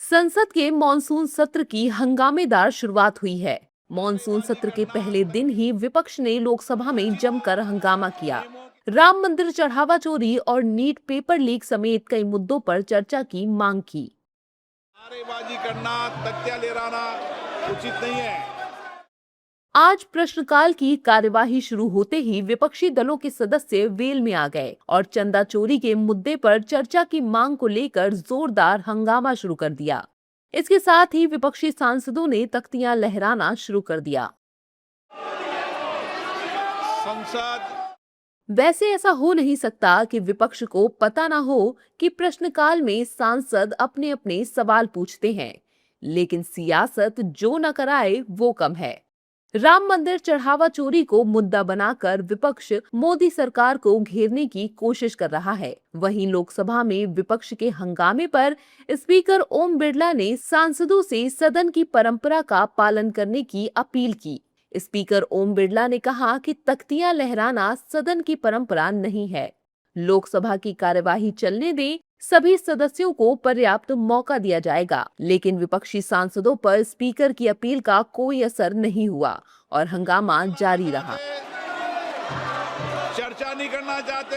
संसद के मॉनसून सत्र की हंगामेदार शुरुआत हुई है। मॉनसून सत्र के पहले दिन ही विपक्ष ने लोकसभा में जमकर हंगामा किया। राम मंदिर चढ़ावा चोरी और नीट पेपर लीक समेत कई मुद्दों पर चर्चा की मांग की। नारेबाजी करना, तख्तियां लहराना उचित नहीं है। आज प्रश्नकाल की कार्यवाही शुरू होते ही विपक्षी दलों के सदस्य वेल में आ गए और चंदा चोरी के मुद्दे पर चर्चा की मांग को लेकर जोरदार हंगामा शुरू कर दिया। इसके साथ ही विपक्षी सांसदों ने तख्तियां लहराना शुरू कर दिया। संसद वैसे ऐसा हो नहीं सकता कि विपक्ष को पता ना हो कि प्रश्नकाल में सांसद अपने अपने सवाल पूछते हैं, लेकिन सियासत जो न कराए वो कम है। राम मंदिर चढ़ावा चोरी को मुद्दा बनाकर विपक्ष मोदी सरकार को घेरने की कोशिश कर रहा है। वहीं लोकसभा में विपक्ष के हंगामे पर स्पीकर ओम बिरला ने सांसदों से सदन की परंपरा का पालन करने की अपील की। स्पीकर ओम बिरला ने कहा कि तख्तियां लहराना सदन की परंपरा नहीं है। लोकसभा की कार्यवाही चलने दें, सभी सदस्यों को पर्याप्त मौका दिया जाएगा। लेकिन विपक्षी सांसदों पर स्पीकर की अपील का कोई असर नहीं हुआ और हंगामा जारी रहा। चर्चा नहीं करना चाहते।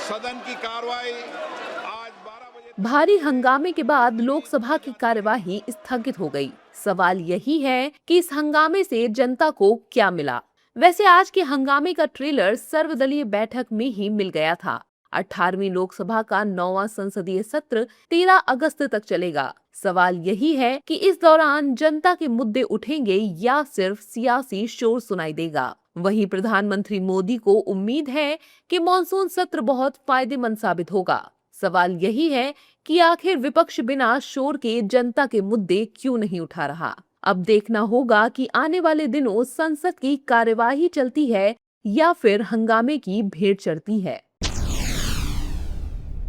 सदन की कार्रवाई आज 12 बजे भारी हंगामे के बाद लोकसभा की कार्यवाही स्थगित हो गई। सवाल यही है कि इस हंगामे से जनता को क्या मिला। वैसे आज के हंगामे का ट्रेलर सर्वदलीय बैठक में ही मिल गया था। 18वीं लोकसभा का 9वां संसदीय सत्र 13 अगस्त तक चलेगा। सवाल यही है कि इस दौरान जनता के मुद्दे उठेंगे या सिर्फ सियासी शोर सुनाई देगा। वहीं प्रधानमंत्री मोदी को उम्मीद है कि मॉनसून सत्र बहुत फायदेमंद साबित होगा। सवाल यही है कि आखिर विपक्ष बिना शोर के जनता के मुद्दे क्यों नहीं उठा रहा। अब देखना होगा कि आने वाले दिनों संसद की कार्यवाही चलती है या फिर हंगामे की भेंट चढ़ती है।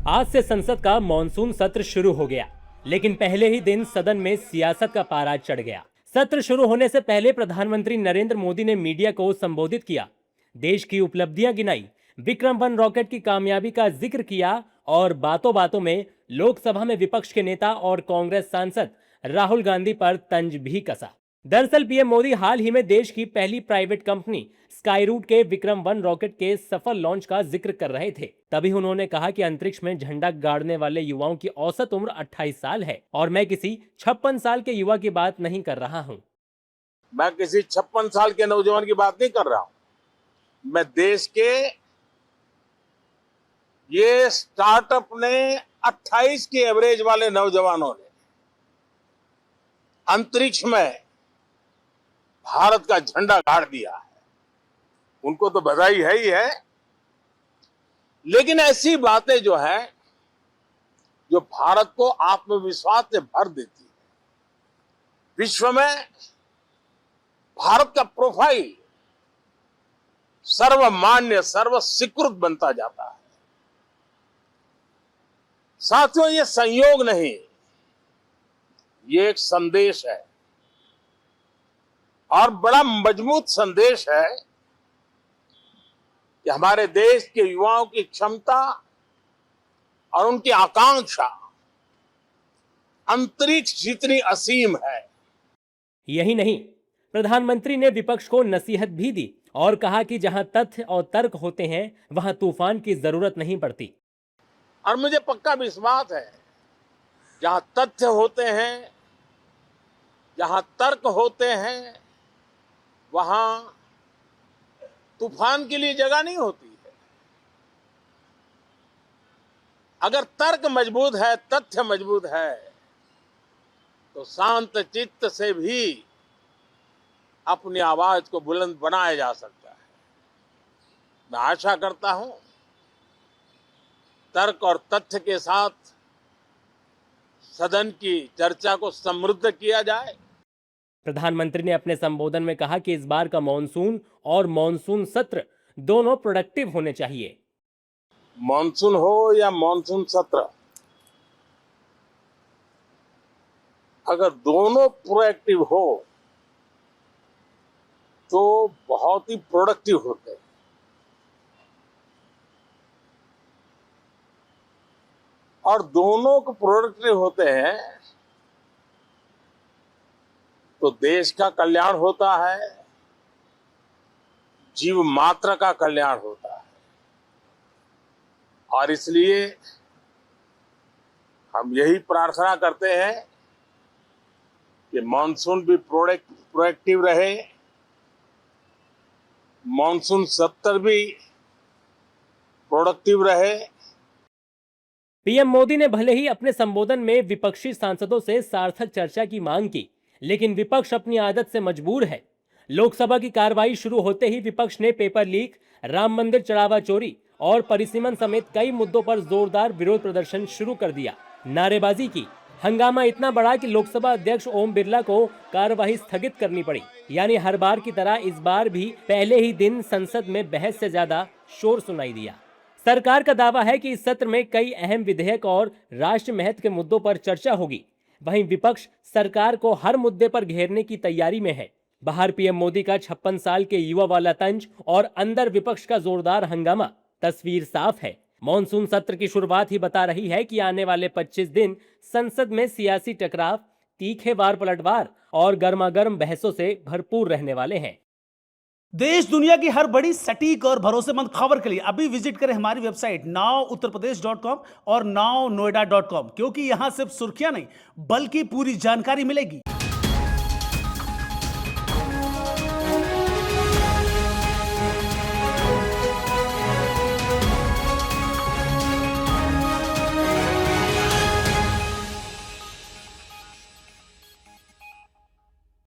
आज से संसद का मॉनसून सत्र शुरू हो गया, लेकिन पहले ही दिन सदन में सियासत का पारा चढ़ गया। सत्र शुरू होने से पहले प्रधानमंत्री नरेंद्र मोदी ने मीडिया को संबोधित किया, देश की उपलब्धियां गिनाई, विक्रम-1 रॉकेट की कामयाबी का जिक्र किया और बातों बातों में लोकसभा में विपक्ष के नेता और कांग्रेस सांसद राहुल गांधी पर तंज भी कसा। दरअसल पीएम मोदी हाल ही में देश की पहली प्राइवेट कंपनी स्काईरूट के विक्रम-1 रॉकेट के सफल लॉन्च का जिक्र कर रहे थे। तभी उन्होंने कहा कि अंतरिक्ष में झंडा गाड़ने वाले युवाओं की औसत उम्र 28 साल है और मैं किसी 56 साल के युवा की बात नहीं कर रहा हूं। मैं किसी 56 साल के नौजवान की बात नहीं कर रहा हूं। मैं देश के ये स्टार्टअप ने 28 के एवरेज वाले नौजवानों ने अंतरिक्ष में भारत का झंडा गाड़ दिया है। उनको तो बधाई है ही है, लेकिन ऐसी बातें जो है जो भारत को आत्मविश्वास से भर देती है। विश्व में भारत का प्रोफाइल सर्वमान्य सर्व स्वीकृत बनता जाता है। साथियों, ये संयोग नहीं, ये एक संदेश है और बड़ा मजबूत संदेश है कि हमारे देश के युवाओं की क्षमता और उनकी आकांक्षा अंतरिक्ष जितनी असीम है। यही नहीं, प्रधानमंत्री ने विपक्ष को नसीहत भी दी और कहा कि जहां तथ्य और तर्क होते हैं वहां तूफान की जरूरत नहीं पड़ती। और मुझे पक्का विश्वास है, जहां तथ्य होते हैं, जहां तर्क होते हैं, वहां तूफान के लिए जगह नहीं होती है। अगर तर्क मजबूत है, तथ्य मजबूत है, तो शांत चित्त से भी अपनी आवाज को बुलंद बनाया जा सकता है। मैं आशा करता हूं तर्क और तथ्य के साथ सदन की चर्चा को समृद्ध किया जाए। प्रधानमंत्री ने अपने संबोधन में कहा कि इस बार का मॉनसून और मॉनसून सत्र दोनों प्रोडक्टिव होने चाहिए। मॉनसून हो या मॉनसून सत्र, अगर दोनों प्रोएक्टिव हो तो बहुत ही प्रोडक्टिव होते हैं। और दोनों को प्रोडक्टिव होते हैं तो देश का कल्याण होता है, जीव मात्र का कल्याण होता है। और इसलिए हम यही प्रार्थना करते हैं कि मॉनसून भी प्रोएक्टिव रहे, मॉनसून सत्र भी प्रोडक्टिव रहे। पीएम मोदी ने भले ही अपने संबोधन में विपक्षी सांसदों से सार्थक चर्चा की मांग की, लेकिन विपक्ष अपनी आदत से मजबूर है। लोकसभा की कार्रवाई शुरू होते ही विपक्ष ने पेपर लीक, राम मंदिर चढ़ावा चोरी और परिसीमन समेत कई मुद्दों पर जोरदार विरोध प्रदर्शन शुरू कर दिया, नारेबाजी की। हंगामा इतना बड़ा कि लोकसभा अध्यक्ष ओम बिरला को कार्यवाही स्थगित करनी पड़ी। यानी हर बार की तरह इस बार भी पहले ही दिन संसद में बहस से ज्यादा शोर सुनाई दिया। सरकार का दावा है कि इस सत्र में कई अहम विधेयक और राष्ट्र महत्व के मुद्दों पर चर्चा होगी। वहीं विपक्ष सरकार को हर मुद्दे पर घेरने की तैयारी में है। बाहर पीएम मोदी का 56 साल के युवा वाला तंज और अंदर विपक्ष का जोरदार हंगामा। तस्वीर साफ है। मॉनसून सत्र की शुरुआत ही बता रही है कि आने वाले 25 दिन संसद में सियासी टकराव, तीखे वार पलटवार और गर्मागर्म बहसों से भरपूर रहने वाले हैं। देश दुनिया की हर बड़ी सटीक और भरोसेमंद खबर के लिए अभी विजिट करें हमारी वेबसाइट nowuttarpradesh.com और nownoida.com, क्योंकि यहां सिर्फ सुर्खियां नहीं बल्कि पूरी जानकारी मिलेगी।